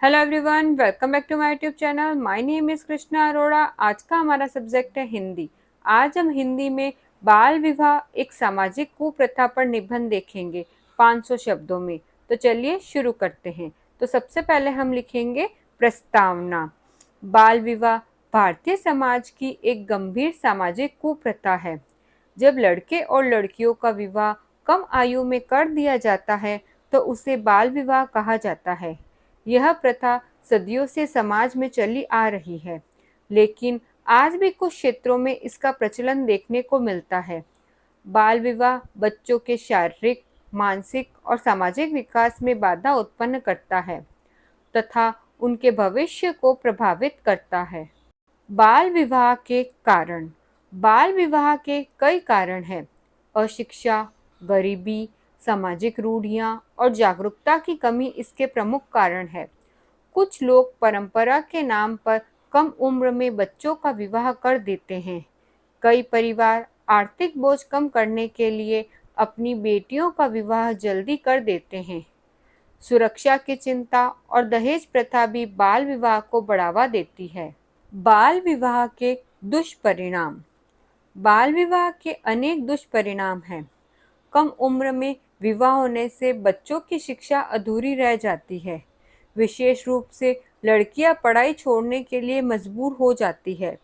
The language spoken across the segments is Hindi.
Hello everyone, welcome back to my YouTube channel. My name is Krishna Arora. आज का हमारा सब्जेक्ट है हिंदी। आज हम हिंदी में बाल विवाह एक सामाजिक कुप्रथा पर निबंध देखेंगे 500 शब्दों में। तो चलिए शुरू करते हैं। तो सबसे पहले हम लिखेंगे प्रस्तावना। बाल विवाह भारतीय समाज की एक गंभीर सामाजिक कुप्रथा है। जब लड़के और लड़कियों का विवाह कम आयु में कर दिया जाता है तो उसे बाल विवाह कहा जाता है। यह प्रथा सदियों से समाज में चली आ रही है, लेकिन आज भी कुछ क्षेत्रों में इसका प्रचलन देखने को मिलता है। बाल विवाह बच्चों के शारीरिक, मानसिक और सामाजिक विकास में बाधा उत्पन्न करता है तथा उनके भविष्य को प्रभावित करता है। बाल विवाह के कारण। बाल विवाह के कई कारण हैं। अशिक्षा, गरीबी, सामाजिक रूढ़ियां और जागरूकता की कमी इसके प्रमुख कारण है। कुछ लोग परंपरा के नाम पर कम उम्र में बच्चों का विवाह कर देते हैं। कई परिवार आर्थिक बोझ कम करने के लिए अपनी बेटियों का विवाह जल्दी कर देते हैं। सुरक्षा की चिंता और दहेज प्रथा भी बाल विवाह को बढ़ावा देती है। बाल विवाह के दुष्परिणाम। बाल विवाह के अनेक दुष्परिणाम हैं। कम उम्र में विवाह होने से बच्चों की शिक्षा अधूरी रह जाती है। विशेष रूप से लड़कियां पढ़ाई छोड़ने के लिए मजबूर हो जाती है।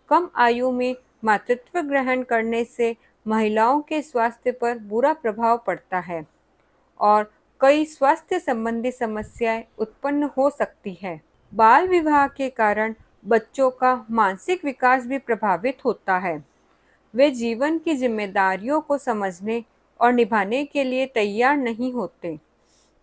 कम आयु में मातृत्व ग्रहण करने से महिलाओं के स्वास्थ्य पर बुरा प्रभाव पड़ता है और कई स्वास्थ्य संबंधी समस्याएं उत्पन्न हो सकती है। बाल विवाह के कारण बच्चों का मानसिक विकास भी प्रभावित होता है। वे जीवन की जिम्मेदारियों को समझने और निभाने के लिए तैयार नहीं होते।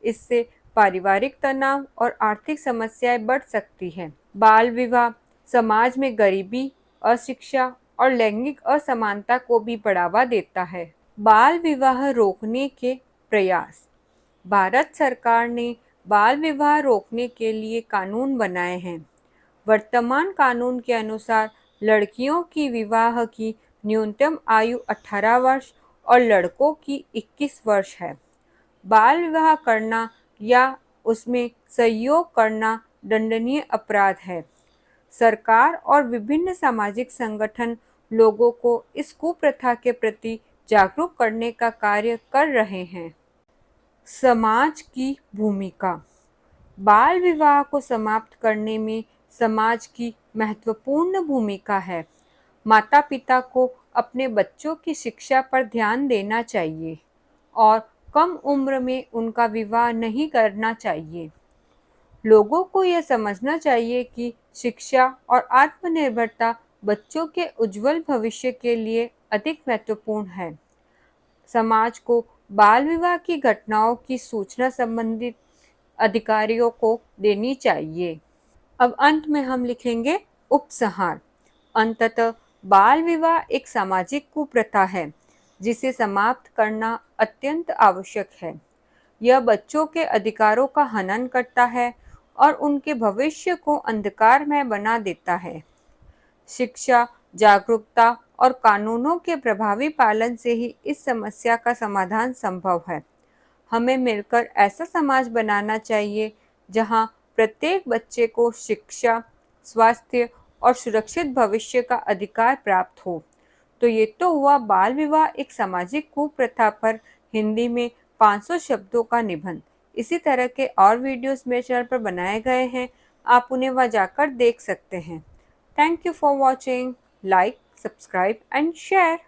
इससे पारिवारिक तनाव और आर्थिक समस्याएं बढ़ सकती हैं। बाल विवाह समाज में गरीबी, अशिक्षा और लैंगिक असमानता को भी बढ़ावा देता है। बाल विवाह रोकने के प्रयास। भारत सरकार ने बाल विवाह रोकने के लिए कानून बनाए हैं। वर्तमान कानून के अनुसार लड़कियों की विवाह की न्यूनतम आयु 18 वर्ष और लड़कों की 21 वर्ष है। बाल विवाह करना या उसमें सहयोग करना दंडनीय अपराध है। सरकार और विभिन्न सामाजिक संगठन लोगों को इस कुप्रथा के प्रति जागरूक करने का कार्य कर रहे हैं। समाज की भूमिका। बाल विवाह को समाप्त करने में समाज की महत्वपूर्ण भूमिका है। माता-पिता को अपने बच्चों की शिक्षा पर ध्यान देना चाहिए और कम उम्र में उनका विवाह नहीं करना चाहिए। लोगों को यह समझना चाहिए कि शिक्षा और आत्मनिर्भरता बच्चों के उज्जवल भविष्य के लिए अधिक महत्वपूर्ण है। समाज को बाल विवाह की घटनाओं की सूचना संबंधित अधिकारियों को देनी चाहिए। अब अंत में हम लिखेंगे उपसंहार। अंततः बाल विवाह एक सामाजिक कुप्रथा है जिसे समाप्त करना अत्यंत आवश्यक है। यह बच्चों के अधिकारों का हनन करता है और उनके भविष्य को अंधकारमय बना देता है। शिक्षा, जागरूकता और कानूनों के प्रभावी पालन से ही इस समस्या का समाधान संभव है। हमें मिलकर ऐसा समाज बनाना चाहिए जहां प्रत्येक बच्चे को शिक्षा, स्वास्थ्य और सुरक्षित भविष्य का अधिकार प्राप्त हो। तो ये तो हुआ बाल विवाह एक सामाजिक कुप्रथा पर हिंदी में 500 शब्दों का निबंध। इसी तरह के और वीडियोस मेरे चैनल पर बनाए गए हैं, आप उन्हें वहां जाकर देख सकते हैं। Thank you for watching. Like, subscribe and share.